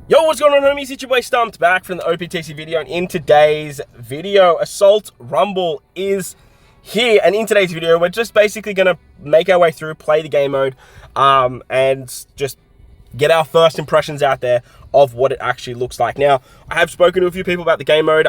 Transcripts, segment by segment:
Yo, what's going on, homies? It's your boy Stumped back from the OPTC video, and in today's video, Assault Rumble is here. And in today's video, we're just basically gonna make our way through, play the game mode, and just get our first impressions out there of what it actually looks like. Now, I have spoken to a few people about the game mode.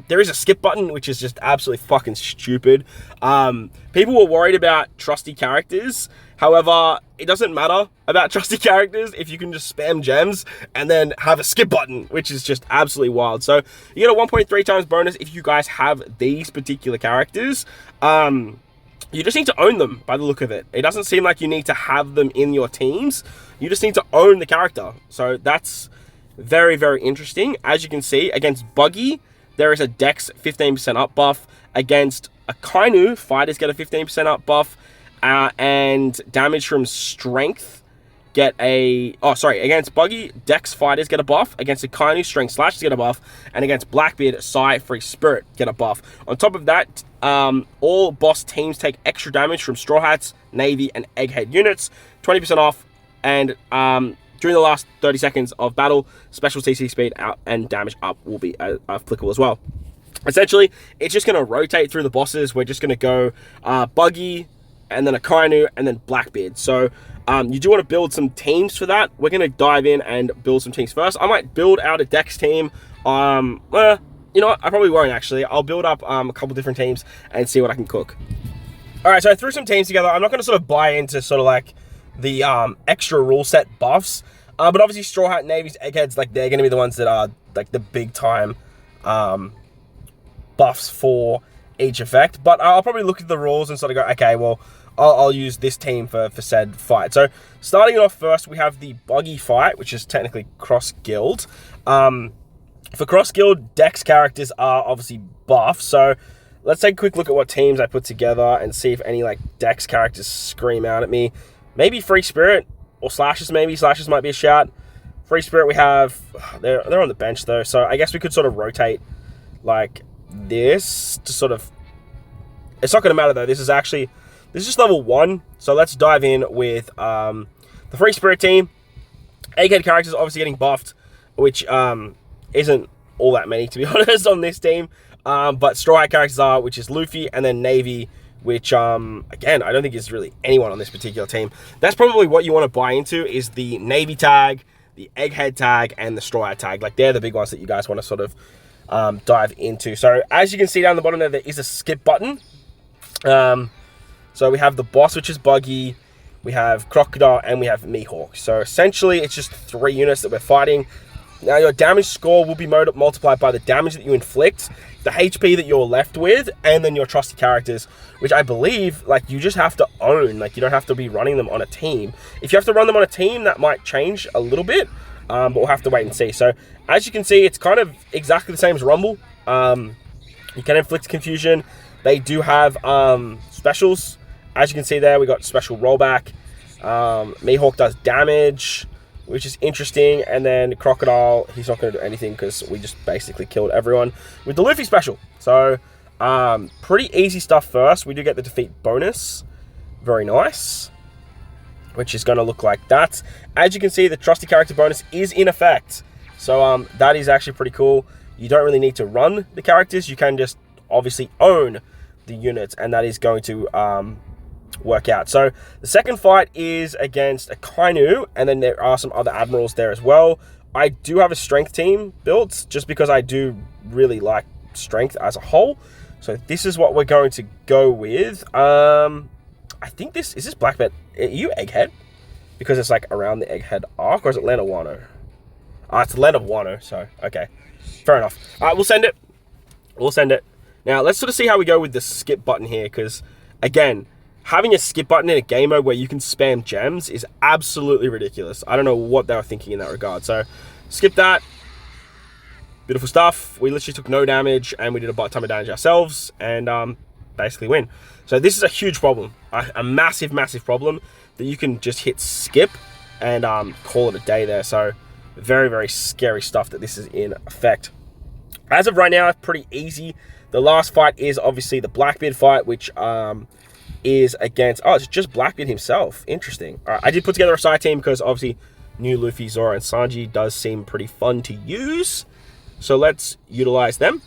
There is a skip button, which is just absolutely fucking stupid. People were worried about trusty characters. However, it doesn't matter about trusty characters if you can just spam gems and then have a skip button, which is just absolutely wild. So you get a 1.3 times bonus if you guys have these particular characters. You just need to own them by the look of it. It doesn't seem like you need to have them in your teams. You just need to own the character. So that's very, very interesting. As you can see, against Buggy, there is a Dex 15% up buff. Against Akainu, fighters get a 15% up buff. And damage from strength get a... Oh, sorry. Against Buggy, Dex fighters get a buff. Against Akainu, strength slashes get a buff. And against Blackbeard, Psi, Free Spirit get a buff. On top of that, all boss teams take extra damage from Straw Hats, Navy, and Egghead units. 20% off. And during the last 30 seconds of battle, special CC speed out and damage up will be applicable as well. Essentially, it's just going to rotate through the bosses. We're just going to go Buggy, and then Akainu, and then Blackbeard. So you do want to build some teams for that. We're going to dive in and build some teams first. I might build out a Dex team. Well, you know what? I probably won't, actually. I'll build up a couple different teams and see what I can cook. All right, so I threw some teams together. I'm not going to sort of buy into sort of like the extra rule set buffs. But obviously Straw Hat, Navies, Eggheads, like they're going to be the ones that are like the big time buffs for each effect. But I'll probably look at the rules and sort of go, okay, well, I'll use this team for said fight. So starting it off first, we have the Buggy Fight, which is technically cross-guild. For cross-guild, Dex characters are obviously buff. So let's take a quick look at what teams I put together and see if any like Dex characters scream out at me. Maybe Free Spirit or Slashes, maybe. Slashes might be a shout. Free Spirit we have, they're on the bench though. So I guess we could sort of rotate like this to sort of, it's not going to matter though. This is just level 1. So let's dive in with the Free Spirit team. Egghead characters obviously getting buffed, which isn't all that many, to be honest, on this team. But Straw Hat characters are, which is Luffy, and then Navy, which, again, I don't think is really anyone on this particular team. That's probably what you want to buy into, is the Navy tag, the Egghead tag, and the Straw Hat tag. Like, they're the big ones that you guys want to sort of dive into. So as you can see down the bottom there is a skip button. So we have the boss, which is Buggy, we have Crocodile, and we have Mihawk. So essentially, it's just 3 units that we're fighting. Now, your damage score will be multiplied by the damage that you inflict, the HP that you're left with, and then your trusty characters, which I believe, like, you just have to own. Like, you don't have to be running them on a team. If you have to run them on a team, that might change a little bit, but we'll have to wait and see. So, as you can see, it's kind of exactly the same as Rumble. You can inflict confusion. They do have specials. As you can see there, we got special rollback. Mihawk does damage, which is interesting. And then Crocodile, he's not going to do anything because we just basically killed everyone with the Luffy special. So, pretty easy stuff first. We do get the defeat bonus. Very nice. Which is going to look like that. As you can see, the trusty character bonus is in effect. So, that is actually pretty cool. You don't really need to run the characters. You can just obviously own the units, and that is going to work out. So the second fight is against Akainu, and then there are some other admirals there as well. I do have a strength team built just because I do really like strength as a whole. So this is what we're going to go with. I think is this Blackbeard? Are you Egghead? Because it's like around the Egghead arc, or is it Land of Wano? It's Land of Wano, so okay. Fair enough. Alright, we'll send it. We'll send it. Now, let's sort of see how we go with the skip button here, because, again, having a skip button in a game mode where you can spam gems is absolutely ridiculous. I don't know what they were thinking in that regard. So, skip that. Beautiful stuff. We literally took no damage, and we did a ton of damage ourselves, and basically win. So, this is a huge problem. A massive, massive problem that you can just hit skip and call it a day there. So, very, very scary stuff that this is in effect. As of right now, it's pretty easy. The last fight is obviously the Blackbeard fight, which is against... Oh, it's just Blackbeard himself. Interesting. All right, I did put together a side team because obviously new Luffy, Zoro, and Sanji does seem pretty fun to use. So let's utilize them.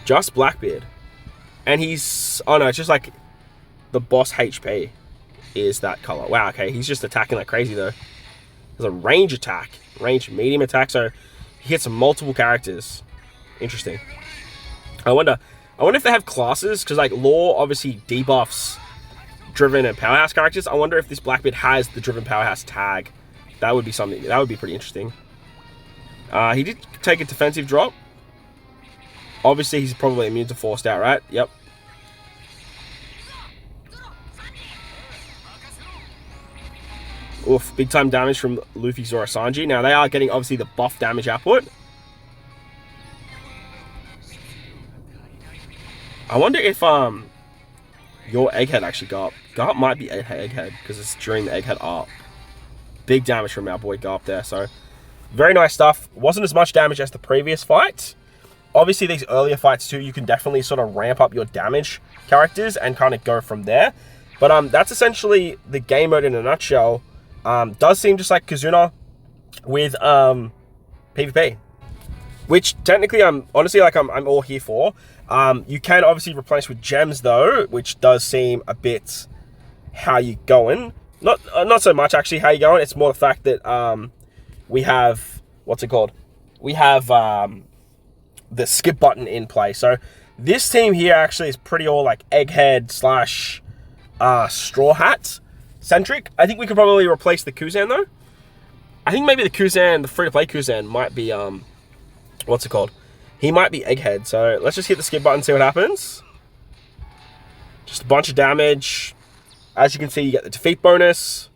Just Blackbeard. And he's... Oh no, it's just like the boss HP is that color. Wow, okay. He's just attacking like crazy though. There's a range attack. Range medium attack. So he hits multiple characters. Interesting. I wonder if they have classes. Because like Law obviously debuffs Driven and Powerhouse characters. I wonder if this Blackbeard has the Driven Powerhouse tag. That would be something. That would be pretty interesting. He did take a defensive drop. Obviously, he's probably immune to Forced Out, right? Yep. Oof, big time damage from Luffy, Zoro, Sanji. Now, they are getting, obviously, the buff damage output. I wonder if your Egghead actually got up. Garp might be Egghead, because it's during the Egghead arc. Big damage from our boy Garp there, so... Very nice stuff. Wasn't as much damage as the previous fight. Obviously, these earlier fights too, you can definitely sort of ramp up your damage characters and kind of go from there. But that's essentially the game mode in a nutshell. Does seem just like Kizuna with PvP. Which technically I'm honestly like I'm all here for. You can obviously replenish with gems though, which does seem a bit how you going. Not so much actually how you going. It's more the fact that we have, what's it called? We have the skip button in play. So this team here actually is pretty all like Egghead slash Straw Hat centric. I think we could probably replace the Kuzan though. I think maybe the Kuzan, the free-to-play Kuzan might be, what's it called? He might be Egghead. So let's just hit the skip button and see what happens. Just a bunch of damage. As you can see, you get the defeat bonus.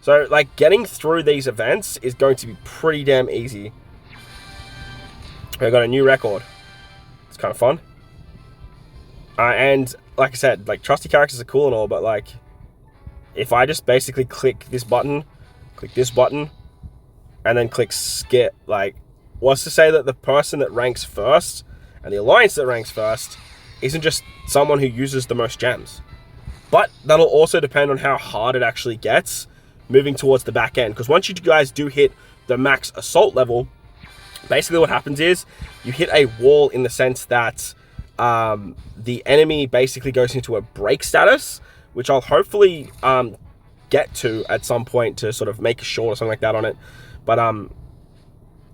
So, like, getting through these events is going to be pretty damn easy. I got a new record. It's kind of fun. And, like I said, like, trusty characters are cool and all, but, like, if I just basically click this button, and then click skip, like, what's to say that the person that ranks first, and the alliance that ranks first, isn't just someone who uses the most gems. But that'll also depend on how hard it actually gets moving towards the back end, because once you guys do hit the max assault level, basically what happens is you hit a wall in the sense that the enemy basically goes into a break status, which I'll hopefully get to at some point to sort of make a short or something like that on it. But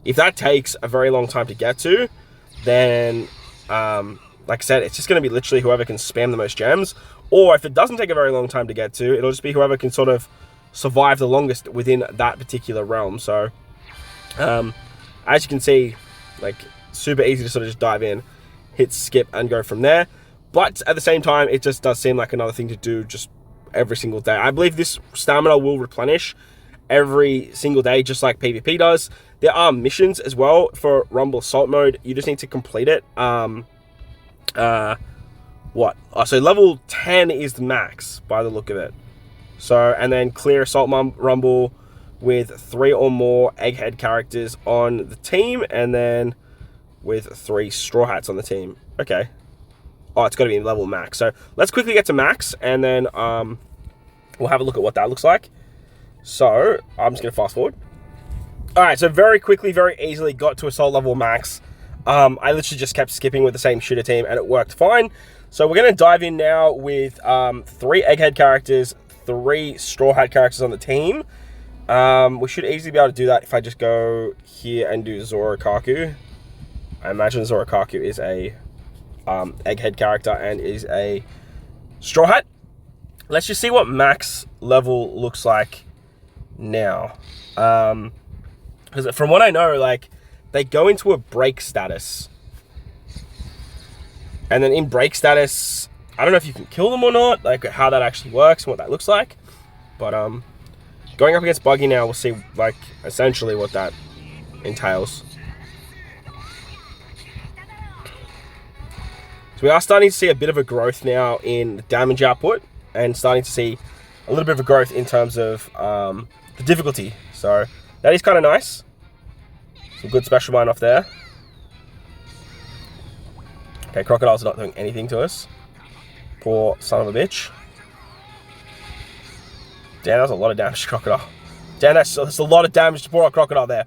if that takes a very long time to get to, then like I said, it's just going to be literally whoever can spam the most gems, or if it doesn't take a very long time to get to, it'll just be whoever can sort of survive the longest within that particular realm. So as you can see, like, super easy to sort of just dive in, hit skip and go from there. But at the same time, it just does seem like another thing to do just every single day. I believe this stamina will replenish every single day, just like PvP does. There are missions as well for Rumble Assault Mode. You just need to complete it. So level 10 is the max by the look of it. So, and then clear Assault Rumble with 3 or more Egghead characters on the team, and then with 3 Straw Hats on the team. Okay. Oh, it's got to be level max. So, let's quickly get to max, and then we'll have a look at what that looks like. So, I'm just going to fast forward. Alright, so very quickly, very easily got to Assault level max. I literally just kept skipping with the same shooter team, and it worked fine. So, we're going to dive in now with 3 Egghead characters, 3 Straw Hat characters on the team. We should easily be able to do that if I just go here and do Zorokaku. I imagine Zorokaku is a Egghead character and is a Straw Hat. Let's just see what max level looks like now. Because from what I know, like, they go into a break status. And then in break status, I don't know if you can kill them or not, like how that actually works and what that looks like. But going up against Buggy now, we'll see like essentially what that entails. So we are starting to see a bit of a growth now in the damage output, and starting to see a little bit of a growth in terms of the difficulty. So that is kind of nice. Some good special mine off there. Okay, Crocodile's not doing anything to us. Poor son of a bitch. Damn, that was a lot of damage to Crocodile. Damn, that's a lot of damage to poor Crocodile there.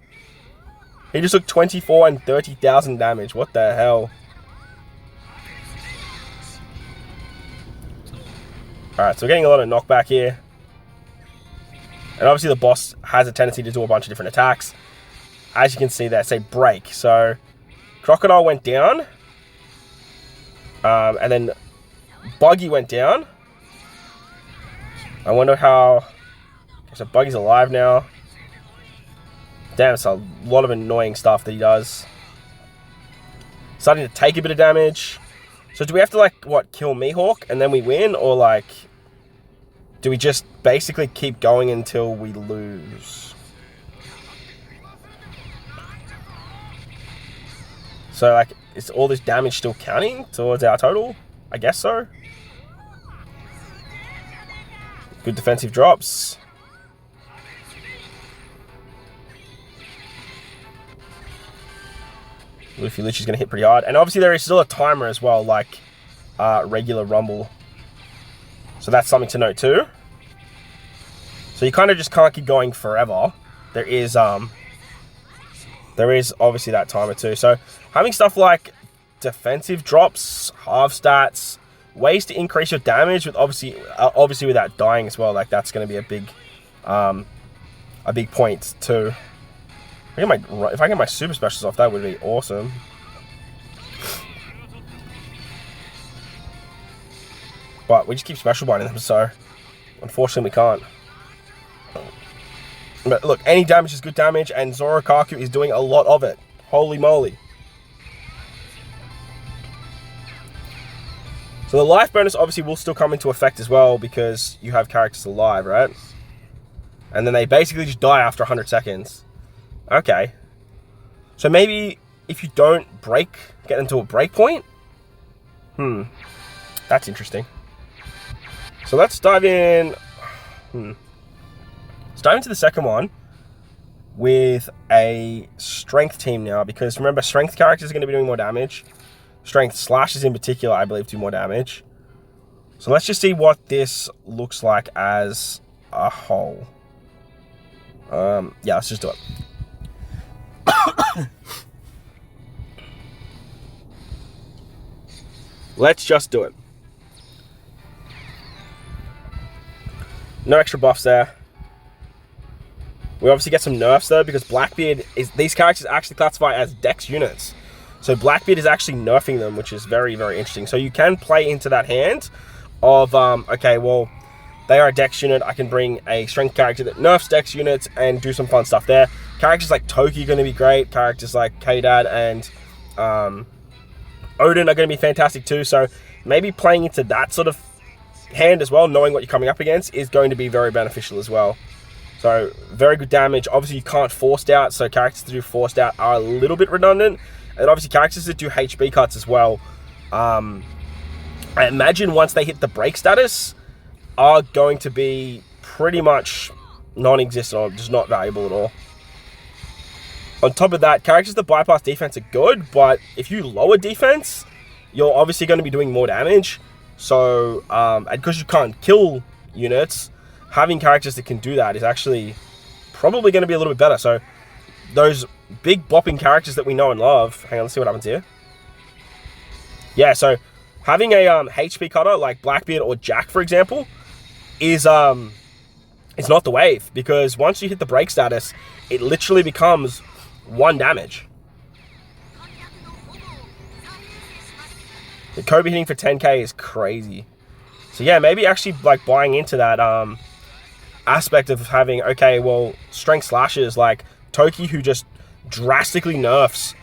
He just took 24 and 30,000 damage. What the hell? Alright, so we're getting a lot of knockback here. And obviously the boss has a tendency to do a bunch of different attacks. As you can see there, say break. So, Crocodile went down. And then Buggy went down. I wonder how... So Buggy's alive now. Damn, it's a lot of annoying stuff that he does. Starting to take a bit of damage. So do we have to, like, what, kill Mihawk and then we win? Or, like, do we just basically keep going until we lose? So, like, is all this damage still counting towards our total? I guess so. Good defensive drops. Luffy Lich's going to hit pretty hard. And obviously there is still a timer as well, like regular Rumble. So that's something to note too. So you kind of just can't keep going forever. There is obviously that timer too. So having stuff like defensive drops, half stats, ways to increase your damage with obviously without dying as well. Like that's going to be a big point too. If I get my super specials off, that would be awesome. But we just keep special binding them, so unfortunately we can't. But look, any damage is good damage, and Zorokaku is doing a lot of it. Holy moly. So the life bonus obviously will still come into effect as well, because you have characters alive, right? And then they basically just die after 100 seconds. Okay. So maybe if you don't get them to a break point? That's interesting. So let's dive in. Let's dive into the second one with a strength team now, because remember, strength characters are going to be doing more damage. Strength slashes in particular, I believe, do more damage. So let's just see what this looks like as a whole. Yeah, let's just do it. Let's just do it. No extra buffs there. We obviously get some nerfs though, because Blackbeard these characters actually classify as dex units. So Blackbeard is actually nerfing them, which is very, very interesting. So you can play into that hand of okay, well, they are a dex unit. I can bring a strength character that nerfs dex units and do some fun stuff there. Characters like Toki are going to be great. Characters like K-Dad and Odin are going to be fantastic too. So maybe playing into that sort of hand as well, knowing what you're coming up against, is going to be very beneficial as well. So very good damage. Obviously you can't forced out, so characters that do forced out are a little bit redundant. And obviously characters that do HB cuts as well, I imagine once they hit the break status, are going to be pretty much non-existent or just not valuable at all. On top of that, characters that bypass defense are good, but if you lower defense, you're obviously going to be doing more damage. So, and because you can't kill units, having characters that can do that is actually probably going to be a little bit better. So, those big bopping characters that we know and love. Hang on, let's see what happens here. Yeah, so having a HP cutter like Blackbeard or Jack, for example, is it's not the wave, because once you hit the break status, it literally becomes 1 damage. The Kobe hitting for 10k is crazy. So yeah, maybe actually like buying into that aspect of having, okay, well, strength slashes like Toki, who just drastically nerfs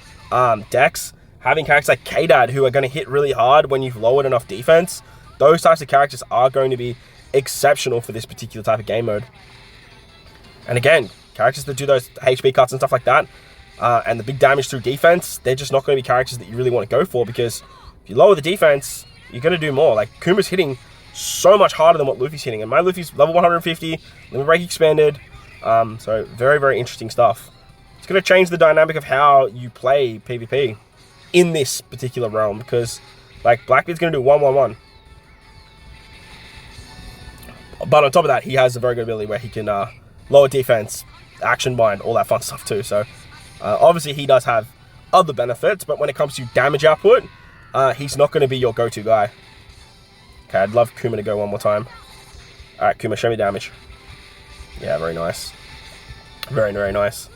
Dex, having characters like K-Dad who are going to hit really hard when you've lowered enough defense. Those types of characters are going to be exceptional for this particular type of game mode. And again, characters that do those HP cuts and stuff like that, and the big damage through defense, they're just not going to be characters that you really want to go for, because if you lower the defense, you're going to do more. Like, Kuma's hitting so much harder than what Luffy's hitting, and my Luffy's level 150, limit break expanded, so very, very interesting stuff. It's going to change the dynamic of how you play PvP in this particular realm, because like Blackbeard's going to do 1-1-1. But on top of that, he has a very good ability where he can lower defense, action bind, all that fun stuff too. So obviously he does have other benefits, but when it comes to damage output, he's not going to be your go-to guy. Okay, I'd love Kuma to go one more time. Alright, Kuma, show me damage. Yeah, very nice. Very, very nice.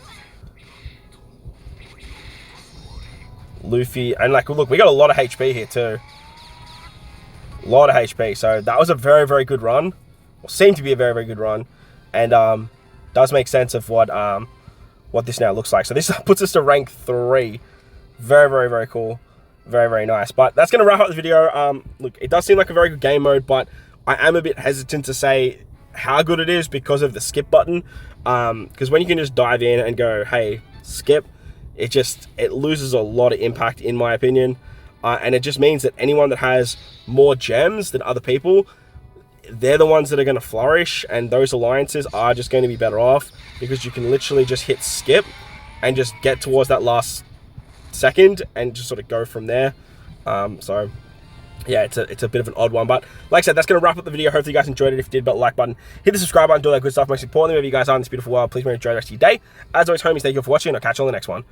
Luffy, and like, look, we got a lot of HP here too. A lot of HP, so that was a very, very good run. Or seemed to be a very, very good run. And does make sense of what this now looks like. So this puts us to rank 3. Very, very, very cool. Very, very nice. But that's going to wrap up the video. Look, it does seem like a very good game mode, but I am a bit hesitant to say how good it is because of the skip button. Because when you can just dive in and go, hey, skip, it loses a lot of impact in my opinion. And it just means that anyone that has more gems than other people, they're the ones that are going to flourish, and those alliances are just going to be better off because you can literally just hit skip and just get towards that last second and just sort of go from there. So yeah, it's a bit of an odd one, but like I said, that's going to wrap up the video. Hopefully you guys enjoyed it. If you did, like button, hit the subscribe button, do all that good stuff. Most importantly, wherever you guys are in this beautiful world, please enjoy the rest of your day. As always, homies, thank you for watching. I'll catch you on the next one.